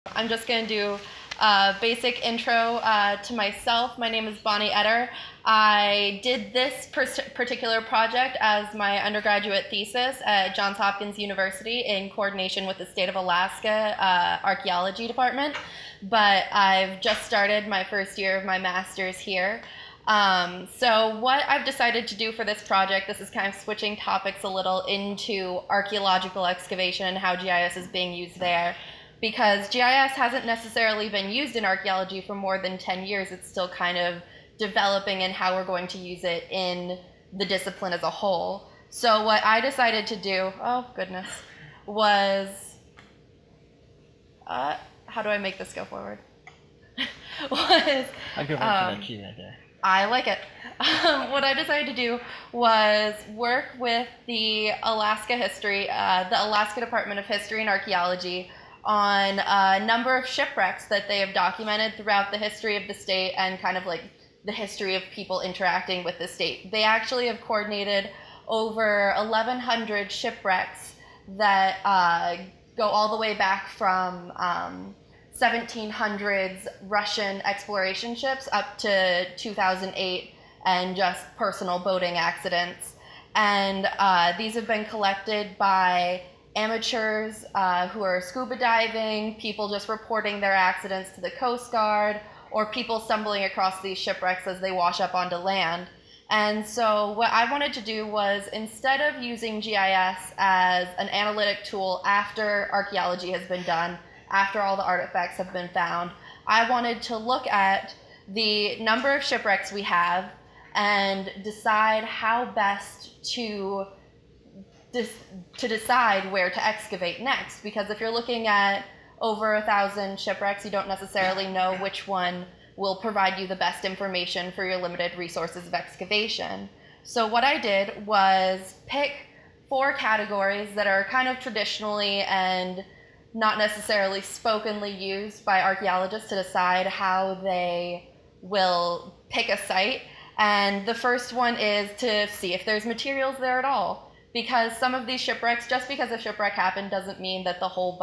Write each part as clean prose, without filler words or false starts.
I'm just going to do a basic intro to myself. My name is Bonnie Etter. I did this particular project as my undergraduate thesis at Johns Hopkins University in coordination with the state of Alaska Archaeology Department, but I've just started my first year of my master's here. So what I've decided to do for this project, this is kind of switching topics a little into archaeological excavation and how GIS is being used there. Because GIS hasn't necessarily been used in archaeology for more than 10 years, it's still kind of developing in how we're going to use it in the discipline as a whole. So what I decided to do, oh goodness, was, how do I make this go forward? I'll go right for that key right there. I like it. What I decided to do was work with the Alaska Department of History and Archaeology on a number of shipwrecks that they have documented throughout the history of the state and kind of like the history of people interacting with the state. They actually have coordinated over 1,100 shipwrecks that go all the way back from 1700s Russian exploration ships up to 2008 and just personal boating accidents. And these have been collected by amateurs who are scuba diving, people just reporting their accidents to the Coast Guard, or people stumbling across these shipwrecks as they wash up onto land. And so what I wanted to do was, instead of using GIS as an analytic tool after archaeology has been done, after all the artifacts have been found, I wanted to look at the number of shipwrecks we have and decide how best to decide where to excavate next. Because if you're looking at over 1,000 shipwrecks, you don't necessarily know which one will provide you the best information for your limited resources of excavation. So what I did was pick 4 categories that are kind of traditionally and not necessarily spokenly used by archaeologists to decide how they will pick a site. And the first one is to see if there's materials there at all. Because some of these shipwrecks, just because a shipwreck happened doesn't mean that the whole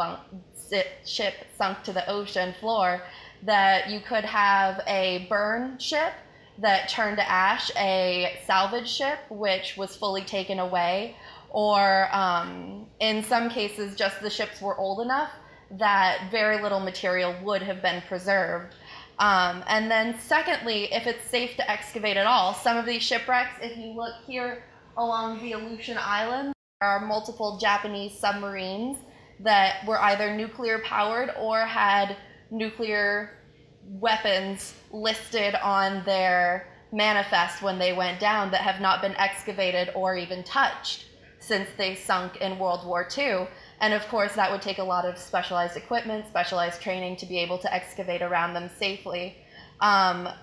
ship sunk to the ocean floor. That you could have a burn ship that turned to ash, a salvage ship which was fully taken away, or in some cases just the ships were old enough that very little material would have been preserved. And then secondly, if it's safe to excavate at all, some of these shipwrecks, if you look here along the Aleutian Islands, there are multiple Japanese submarines that were either nuclear powered or had nuclear weapons listed on their manifest when they went down that have not been excavated or even touched since they sunk in World War II. And of course, that would take a lot of specialized equipment, specialized training to be able to excavate around them safely. The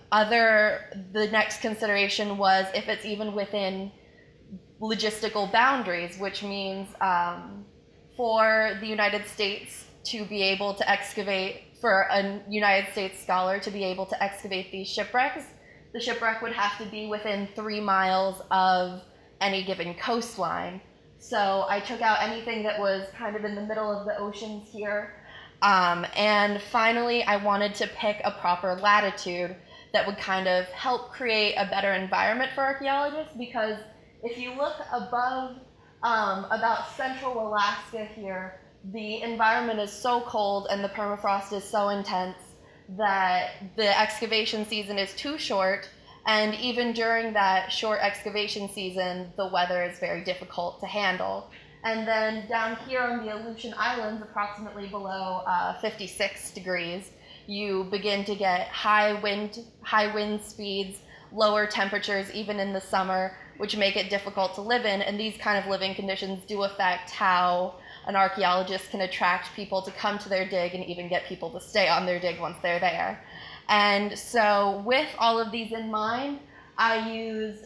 next consideration was if it's even within logistical boundaries, which means for the United States to be able to excavate, for a United States scholar to be able to excavate these shipwrecks, the shipwreck would have to be within 3 miles of any given coastline. So I took out anything that was kind of in the middle of the oceans here. And finally, I wanted to pick a proper latitude that would kind of help create a better environment for archaeologists, because if you look above about central Alaska here, the environment is so cold and the permafrost is so intense that the excavation season is too short, and even during that short excavation season, the weather is very difficult to handle. And then down here on the Aleutian Islands, approximately below 56 degrees, you begin to get high wind speeds, lower temperatures even in the summer, which make it difficult to live in. And these kind of living conditions do affect how an archaeologist can attract people to come to their dig and even get people to stay on their dig once they're there. And so with all of these in mind, I used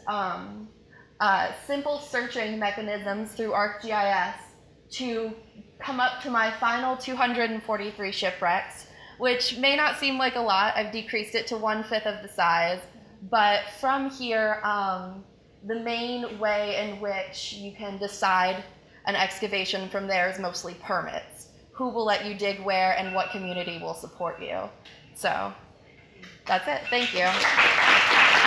simple searching mechanisms through ArcGIS to come up to my final 243 shipwrecks, which may not seem like a lot. I've decreased it to 1/5 of the size. But from here, the main way in which you can decide an excavation from there is mostly permits. who will let you dig where and what community will support you. So that's it. Thank you.